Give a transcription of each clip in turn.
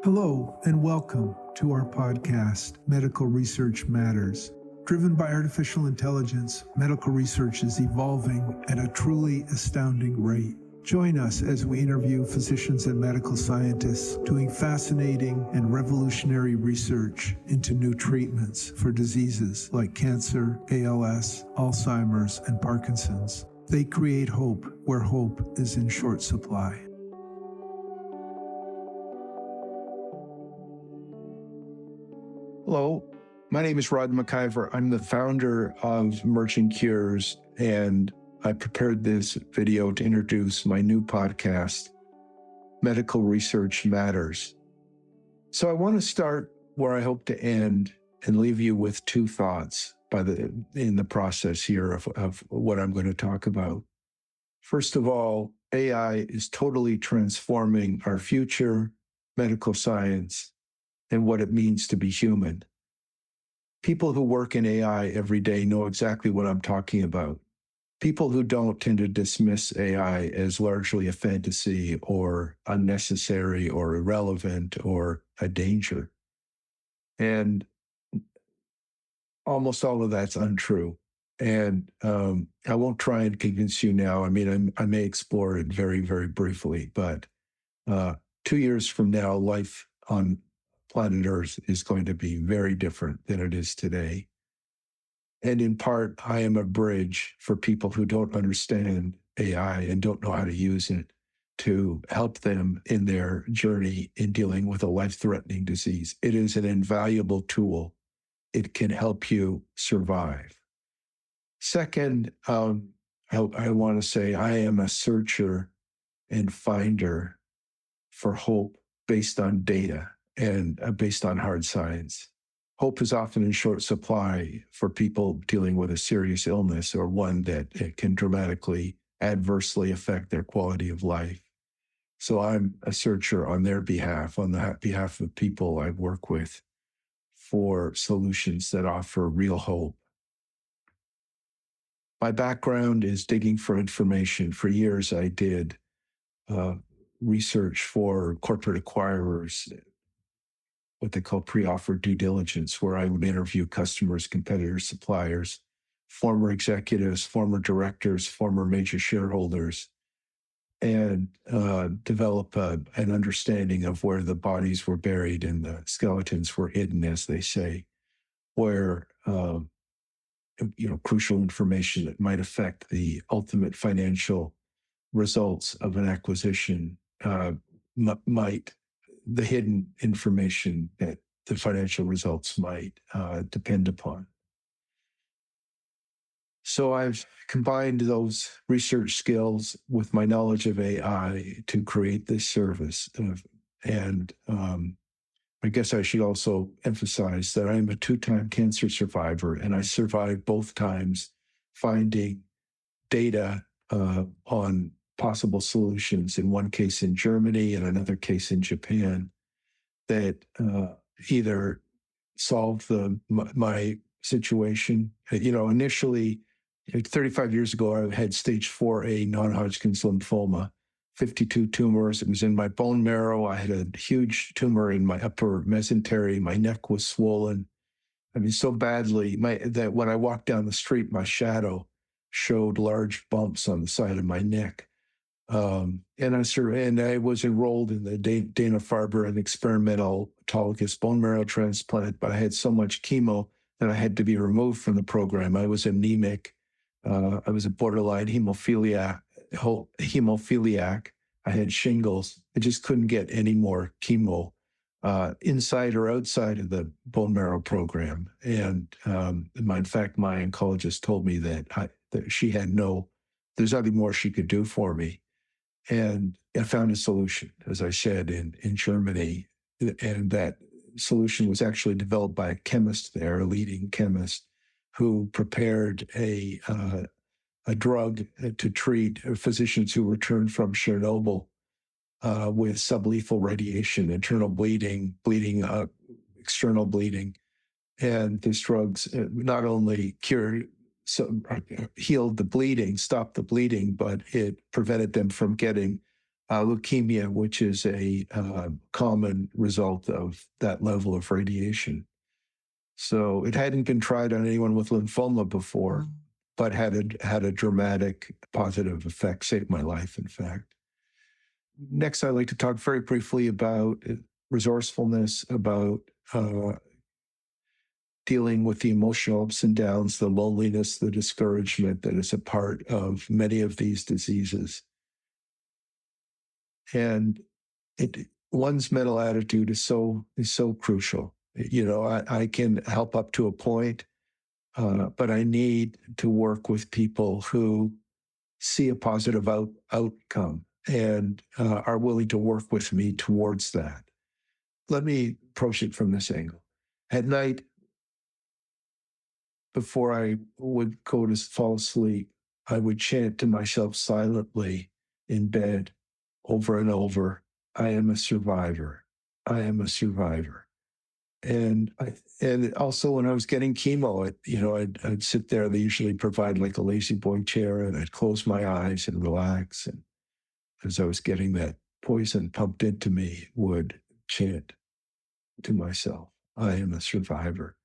Hello, and welcome to our podcast, Medical Research Matters. Driven by artificial intelligence, medical research is evolving at a truly astounding rate. Join us as we interview physicians and medical scientists doing fascinating and revolutionary research into new treatments for diseases like cancer, ALS, Alzheimer's, and Parkinson's. They create hope where hope is in short supply. Hello, my name is Rod McIver. I'm the founder of Emerging Cures, and I prepared this video to introduce my new podcast, Medical Research Matters. So I want to start where I hope to end and leave you with two thoughts in the process here of what I'm going to talk about. First of all, AI is totally transforming our future, medical science, and what it means to be human. People who work in AI every day know exactly what I'm talking about. People who don't tend to dismiss AI as largely a fantasy or unnecessary or irrelevant or a danger. And almost all of that's untrue. And I won't try and convince you now. I mean, I may explore it very, very briefly, but 2 years from now, life on planet Earth is going to be very different than it is today. And in part, I am a bridge for people who don't understand AI and don't know how to use it to help them in their journey in dealing with a life-threatening disease. It is an invaluable tool. It can help you survive. Second, I want to say I am a searcher and finder for hope based on data and based on hard science. Hope is often in short supply for people dealing with a serious illness or one that can dramatically adversely affect their quality of life. So I'm a searcher on their behalf, on the behalf of people I work with, for solutions that offer real hope. My background is digging for information. For years, I did research for corporate acquirers, what they call pre-offer due diligence, where I would interview customers, competitors, suppliers, former executives, former directors, former major shareholders, and develop an understanding of where the bodies were buried and the skeletons were hidden, as they say, where crucial information that might affect the ultimate financial results of an acquisition the hidden information that the financial results might depend upon. So I've combined those research skills with my knowledge of AI to create this service. And I guess I should also emphasize that I'm a 2-time cancer survivor, and I survived both times finding data on possible solutions, in one case in Germany and another case in Japan, that either solved my situation. Initially, 35 years ago, I had stage 4A non-Hodgkin's lymphoma, 52 tumors. It was in my bone marrow. I had a huge tumor in my upper mesentery. My neck was swollen. I mean, so badly that when I walked down the street, my shadow showed large bumps on the side of my neck. And I was enrolled in the Dana-Farber and experimental autologous bone marrow transplant, but I had so much chemo that I had to be removed from the program. I was anemic. I was a borderline hemophiliac. I had shingles. I just couldn't get any more chemo inside or outside of the bone marrow program. And in fact, my oncologist told me that she had there's nothing more she could do for me. And I found a solution, as I said, in Germany. And that solution was actually developed by a chemist there, a leading chemist, who prepared a drug to treat physicians who returned from Chernobyl with sublethal radiation, internal bleeding, external bleeding. And this drug not only healed the bleeding, stopped the bleeding, but it prevented them from getting leukemia, which is a common result of that level of radiation. So it hadn't been tried on anyone with lymphoma before, but had a dramatic positive effect, saved my life, in fact. Next, I'd like to talk very briefly about resourcefulness, about dealing with the emotional ups and downs, the loneliness, the discouragement that is a part of many of these diseases. And one's mental attitude is so crucial. You know, I can help up to a point, but I need to work with people who see a positive outcome and are willing to work with me towards that. Let me approach it from this angle. At night, before I would go to fall asleep, I would chant to myself silently in bed over and over, I am a survivor. I am a survivor. And also when I was getting chemo, I'd sit there. They usually provide like a lazy boy chair, and I'd close my eyes and relax. And as I was getting that poison pumped into me, would chant to myself, I am a survivor.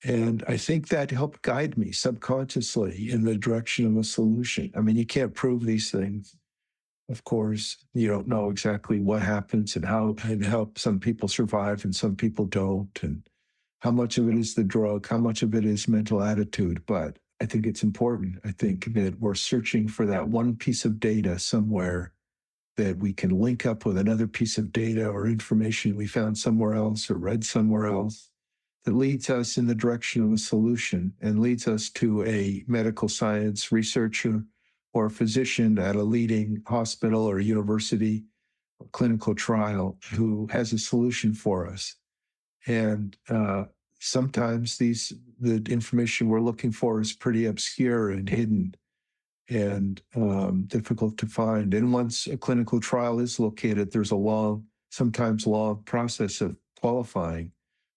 And I think that helped guide me subconsciously in the direction of a solution. I mean, you can't prove these things. Of course, you don't know exactly what happens and how some people survive and some people don't, and how much of it is the drug, how much of it is mental attitude. But I think it's important. I think that we're searching for that one piece of data somewhere that we can link up with another piece of data or information we found somewhere else or read somewhere else that leads us in the direction of a solution and leads us to a medical science researcher or a physician at a leading hospital or university or clinical trial who has a solution for us. And sometimes the information we're looking for is pretty obscure and hidden and difficult to find. And once a clinical trial is located, there's sometimes long process of qualifying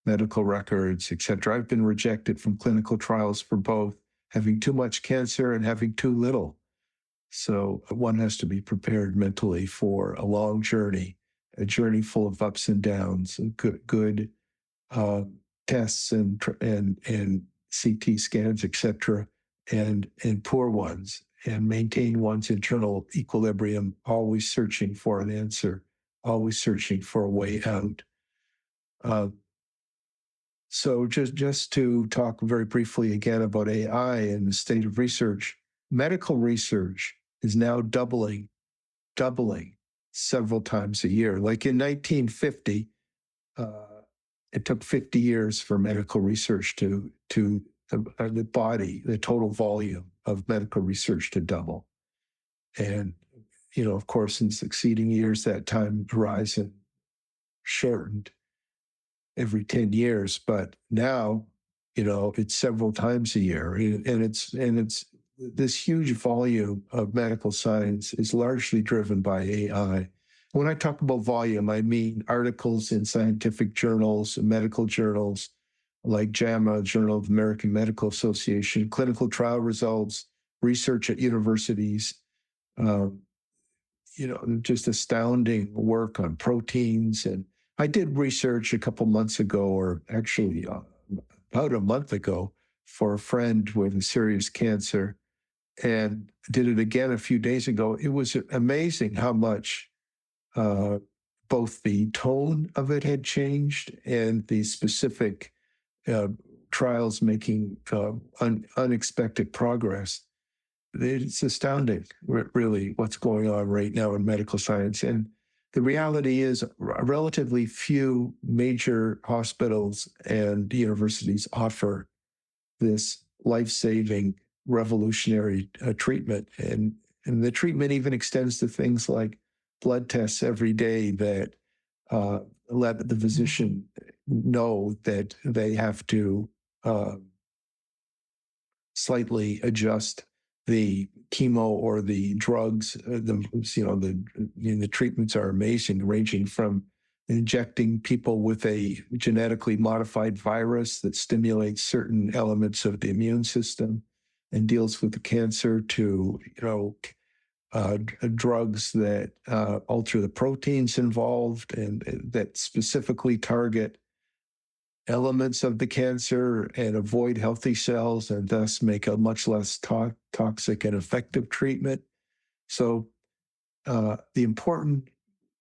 medical records, et cetera. I've been rejected from clinical trials for both having too much cancer and having too little. So one has to be prepared mentally for a long journey, a journey full of ups and downs, and good tests and CT scans, et cetera, and poor ones, and maintain one's internal equilibrium, always searching for an answer, always searching for a way out. So just to talk very briefly again about AI and the state of research, medical research is now doubling several times a year. Like in 1950, it took 50 years for medical research to the total volume of medical research to double. And, of course, in succeeding years, that time horizon shortened every 10 years, but now, it's several times a year. And it's this huge volume of medical science is largely driven by AI. When I talk about volume, I mean articles in scientific journals, medical journals, like JAMA, Journal of the American Medical Association, clinical trial results, research at universities, just astounding work on proteins. And I did research a couple months ago, or actually about a month ago, for a friend with serious cancer, and did it again a few days ago. It was amazing how much both the tone of it had changed and the specific trials making unexpected progress. It's astounding, really, what's going on right now in medical science. And the reality is relatively few major hospitals and universities offer this life-saving, revolutionary treatment. And the treatment even extends to things like blood tests every day that let the physician know that they have to slightly adjust the chemo or the drugs. The treatments are amazing, ranging from injecting people with a genetically modified virus that stimulates certain elements of the immune system and deals with the cancer to, drugs that alter the proteins involved and that specifically target elements of the cancer and avoid healthy cells and thus make a much less toxic and effective treatment. So the important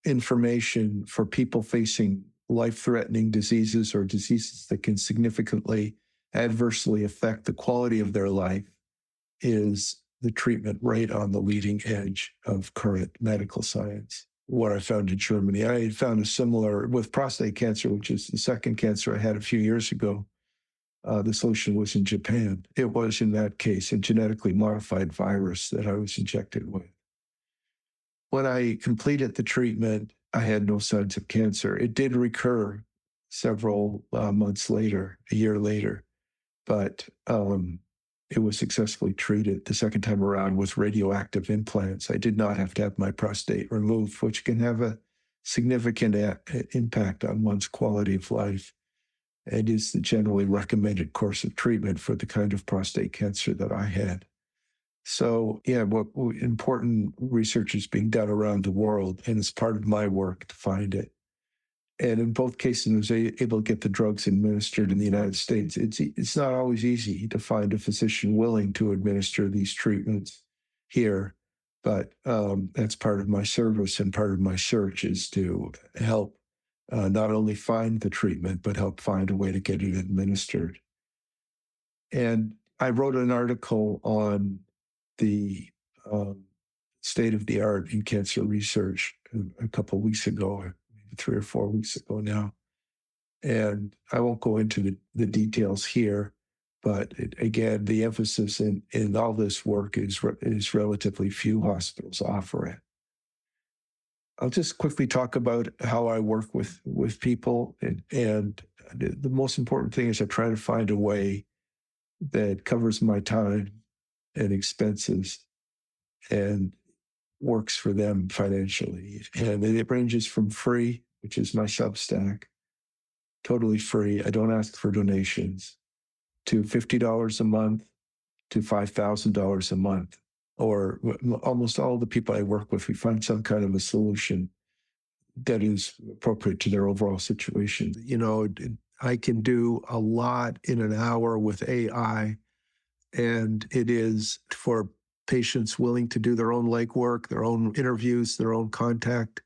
information for people facing life-threatening diseases or diseases that can significantly adversely affect the quality of their life is the treatment right on the leading edge of current medical science. What I found in Germany, I found a similar with prostate cancer, which is the second cancer I had a few years ago. The solution was in Japan. It was, in that case, a genetically modified virus that I was injected with. When I completed the treatment, I had no signs of cancer. It did recur several months later, a year later, but it was successfully treated the second time around with radioactive implants. I did not have to have my prostate removed, which can have a significant impact on one's quality of life. It is the generally recommended course of treatment for the kind of prostate cancer that I had. So, what important research is being done around the world, and it's part of my work to find it. And in both cases, I was able to get the drugs administered in the United States. It's not always easy to find a physician willing to administer these treatments here, but that's part of my service and part of my search is to help not only find the treatment, but help find a way to get it administered. And I wrote an article on the state of the art in cancer research a couple of weeks ago, maybe 3 or 4 weeks ago now. And I won't go into the details here, but again, the emphasis in all this work is relatively few hospitals offer it. I'll just quickly talk about how I work with people. And the most important thing is I try to find a way that covers my time and expenses and works for them financially. And it ranges from free, which is my Substack, totally free. I don't ask for donations, to $50 a month to $5,000 a month. Or almost all the people I work with, we find some kind of a solution that is appropriate to their overall situation. I can do a lot in an hour with AI, and it is for patients willing to do their own legwork, their own interviews, their own contact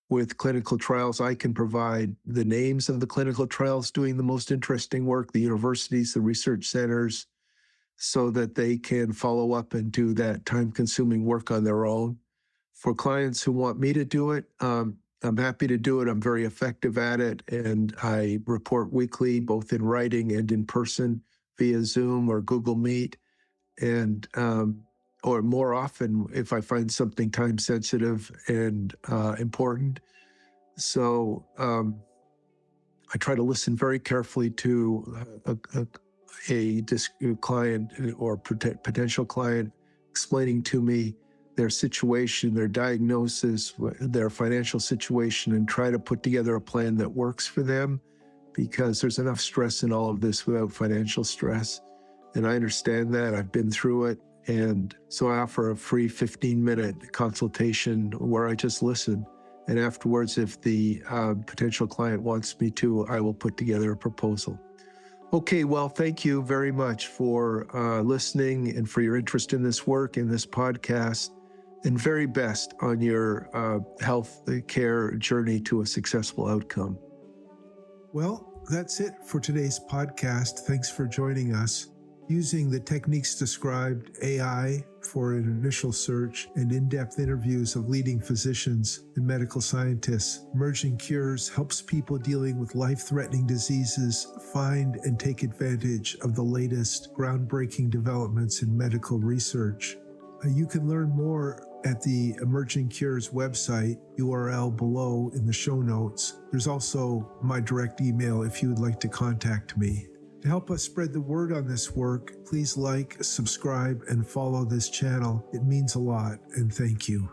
with clinical trials. I can provide the names of the clinical trials doing the most interesting work, the universities, the research centers, so that they can follow up and do that time-consuming work on their own. For clients who want me to do it, I'm happy to do it. I'm very effective at it, and I report weekly, both in writing and in person via Zoom or Google Meet, and or more often if I find something time-sensitive and important. So I try to listen very carefully to a client or potential client explaining to me their situation, their diagnosis, their financial situation, and try to put together a plan that works for them, because there's enough stress in all of this without financial stress. And I understand that. I've been through it. And so I offer a free 15-minute consultation where I just listen. And afterwards, if the potential client wants me to, I will put together a proposal. Okay, well, thank you very much for listening and for your interest in this work, in this podcast, and very best on your health care journey to a successful outcome. Well, that's it for today's podcast. Thanks for joining us. Using the techniques described, AI for an initial search, and in-depth interviews of leading physicians and medical scientists, Emerging Cures helps people dealing with life-threatening diseases find and take advantage of the latest groundbreaking developments in medical research. You can learn more at the Emerging Cures website, URL below in the show notes. There's also my direct email if you would like to contact me. To help us spread the word on this work, please like, subscribe, and follow this channel. It means a lot, and thank you.